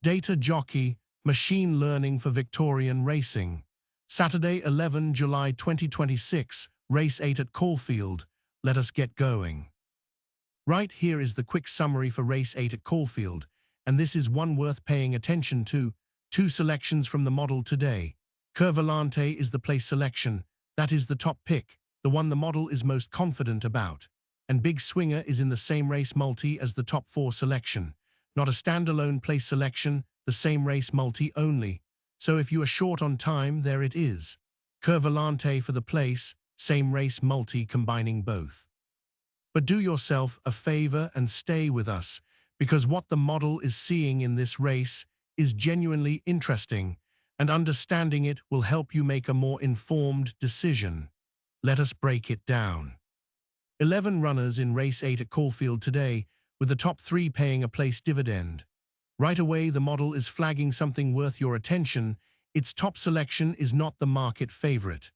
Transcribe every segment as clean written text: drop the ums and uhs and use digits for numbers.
Data Jockey, Machine Learning for Victorian Racing. Saturday, 11 July 2026, Race 8 at Caulfield. Let us get going. Right here is the quick summary for Race 8 at Caulfield, and this is one worth paying attention to. Two selections from the model today. Curvolante is the place selection. That is the top pick, the one the model is most confident about. And Big Swinger is in the same race multi as the top 4 selection. Not a standalone place selection, the same race multi only. So if you are short on time, there it is. Curvolante for the place, same race multi combining both. But do yourself a favor and stay with us, because what the model is seeing in this race is genuinely interesting, and understanding it will help you make a more informed decision. Let us break it down. 11 runners in Race 8 at Caulfield today, with the top 3 paying a place dividend. Right away, the model is flagging something worth your attention. Its top selection is not the market favorite.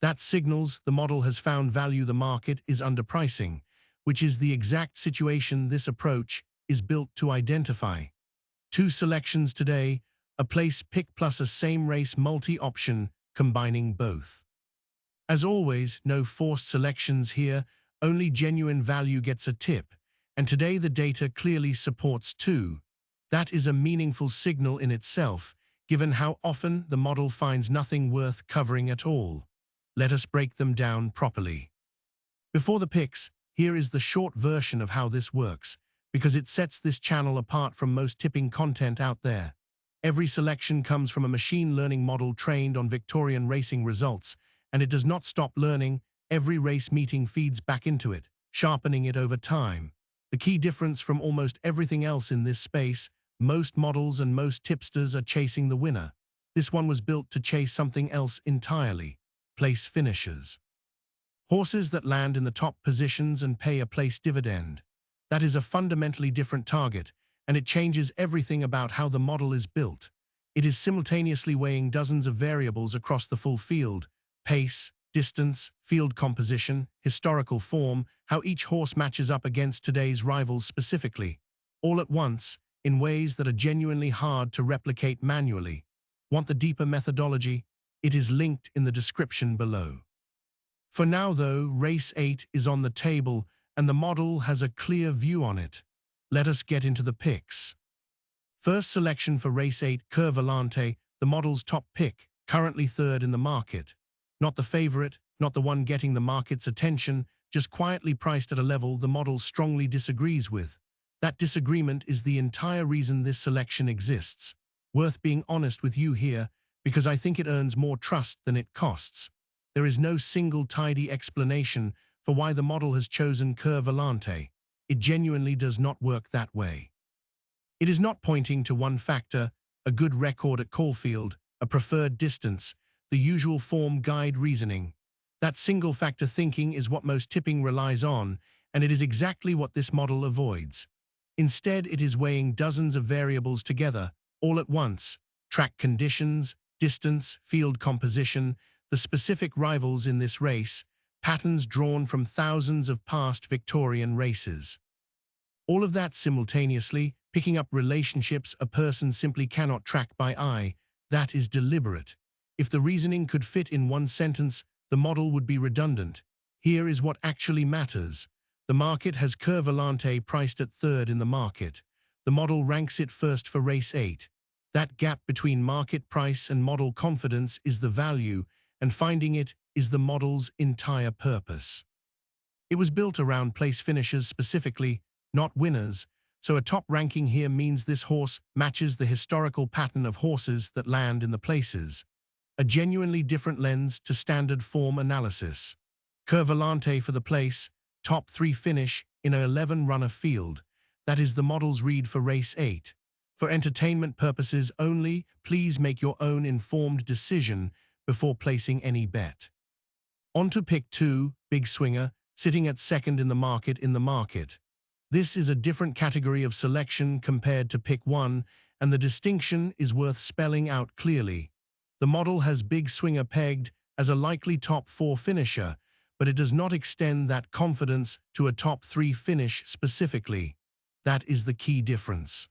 That signals the model has found value the market is underpricing, which is the exact situation this approach is built to identify. 2 selections today, a place pick plus a same race multi-option, combining both. As always, no forced selections here, only genuine value gets a tip, and today the data clearly supports 2. That is a meaningful signal in itself, given how often the model finds nothing worth covering at all. Let us break them down properly. Before the picks, here is the short version of how this works, because it sets this channel apart from most tipping content out there. Every selection comes from a machine learning model trained on Victorian racing results, and it does not stop learning. Every race meeting feeds back into it, sharpening it over time. The key difference from almost everything else in this space, most models and most tipsters are chasing the winner. This one was built to chase something else entirely: place finishers. Horses that land in the top positions and pay a place dividend. That is a fundamentally different target, and it changes everything about how the model is built. It is simultaneously weighing dozens of variables across the full field: pace, distance, field composition, historical form, how each horse matches up against today's rivals specifically, all at once, in ways that are genuinely hard to replicate manually. Want the deeper methodology? It is linked in the description below. For now, though, Race 8 is on the table, and the model has a clear view on it. Let us get into the picks. First selection for Race 8, Curvolante, the model's top pick, currently 3rd in the market. Not the favorite, not the one getting the market's attention, just quietly priced at a level the model strongly disagrees with. That disagreement is the entire reason this selection exists. Worth being honest with you here, because I think it earns more trust than it costs. There is no single tidy explanation for why the model has chosen Curvolante. It genuinely does not work that way. It is not pointing to one factor, a good record at Caulfield, a preferred distance, the usual form guide reasoning. That single factor thinking is what most tipping relies on, and it is exactly what this model avoids. Instead, it is weighing dozens of variables together, all at once: track conditions, distance, field composition, the specific rivals in this race, patterns drawn from thousands of past Victorian races. All of that simultaneously, picking up relationships a person simply cannot track by eye. That is deliberate. If the reasoning could fit in one sentence, the model would be redundant. Here is what actually matters. The market has Curvolante priced at 3rd in the market. The model ranks it first for Race 8. That gap between market price and model confidence is the value, and finding it is the model's entire purpose. It was built around place finishers specifically, not winners, so a top ranking here means this horse matches the historical pattern of horses that land in the places. A genuinely different lens to standard form analysis. Curvolante for the place, top 3 finish in an 11-runner field. That is the model's read for Race 8. For entertainment purposes only, please make your own informed decision before placing any bet. On to pick 2, Big Swinger, sitting at 2nd in the market. This is a different category of selection compared to pick 1, and the distinction is worth spelling out clearly. The model has Big Swinger pegged as a likely top 4 finisher, but it does not extend that confidence to a top 3 finish specifically. That is the key difference.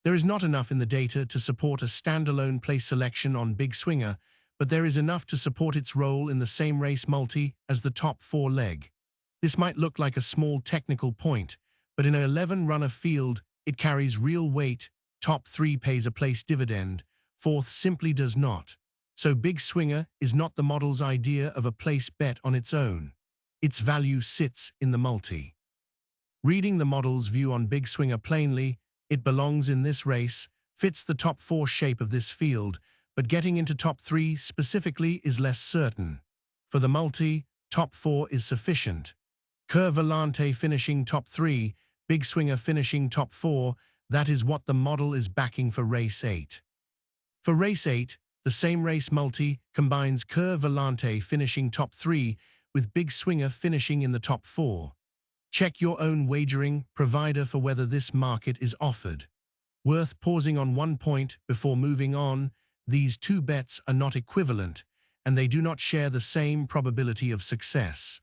There is not enough in the data to support a standalone place selection on Big Swinger, but there is enough to support its role in the same race multi as the top 4 leg. This might look like a small technical point, but in an 11-runner field, it carries real weight. Top 3 pays a place dividend, 4th simply does not. So Big Swinger is not the model's idea of a place bet on its own. Its value sits in the multi. Reading the model's view on Big Swinger plainly, it belongs in this race, fits the top 4 shape of this field, but getting into top 3 specifically is less certain. For the multi, top 4 is sufficient. Cur Volante finishing top 3, Big Swinger finishing top 4, that is what the model is backing for race 8. For race 8, the same race multi combines Cur Volante finishing top 3 with Big Swinger finishing in the top 4. Check your own wagering provider for whether this market is offered. Worth pausing on one point before moving on, these two bets are not equivalent, and they do not share the same probability of success.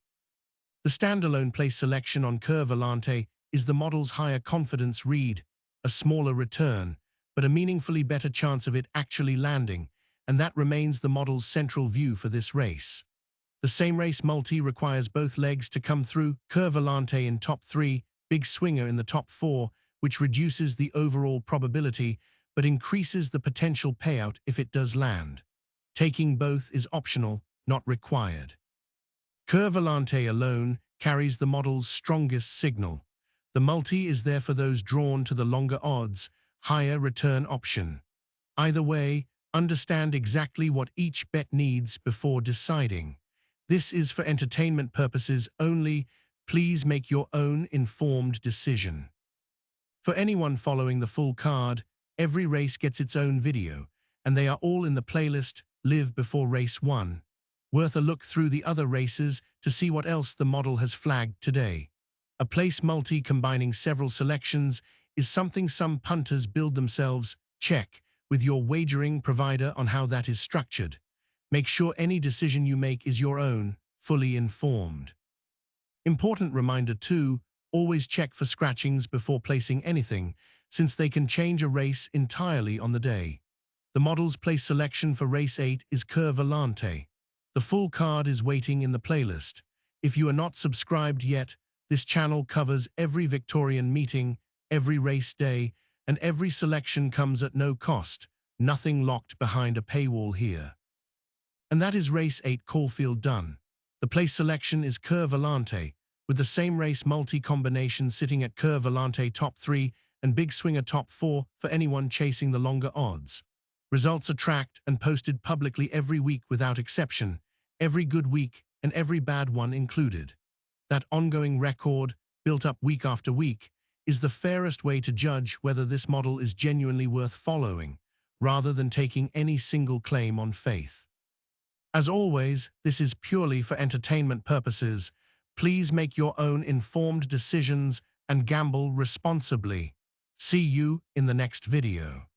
The standalone place selection on Cur Volante is the model's higher confidence read, a smaller return, but a meaningfully better chance of it actually landing, and that remains the model's central view for this race. The same race multi requires both legs to come through, Cur Volante in top 3, Big Swinger in the top 4, which reduces the overall probability but increases the potential payout if it does land. Taking both is optional, not required. Cur Volante alone carries the model's strongest signal. The multi is there for those drawn to the longer odds, higher return option. Either way, understand exactly what each bet needs before deciding. This is for entertainment purposes only. Please make your own informed decision. For anyone following the full card, every race gets its own video, and they are all in the playlist Live Before Race 1. Worth a look through the other races to see what else the model has flagged today. A place multi combining several selections is something some punters build themselves. Check with your wagering provider on how that is structured. Make sure any decision you make is your own, fully informed. Important reminder too, always check for scratchings before placing anything, since they can change a race entirely on the day. The model's place selection for race 8 is Cur Volante. The full card is waiting in the playlist. If you are not subscribed yet, this channel covers every Victorian meeting, every race day, and every selection comes at no cost, nothing locked behind a paywall here. And that is race 8 Caulfield done. The place selection is Cur Volante, with the same race multi-combination sitting at Cur Volante top 3 and Big Swinger top 4 for anyone chasing the longer odds. Results are tracked and posted publicly every week without exception, every good week and every bad one included. That ongoing record, built up week after week, is the fairest way to judge whether this model is genuinely worth following, rather than taking any single claim on faith. As always, this is purely for entertainment purposes. Please make your own informed decisions and gamble responsibly. See you in the next video.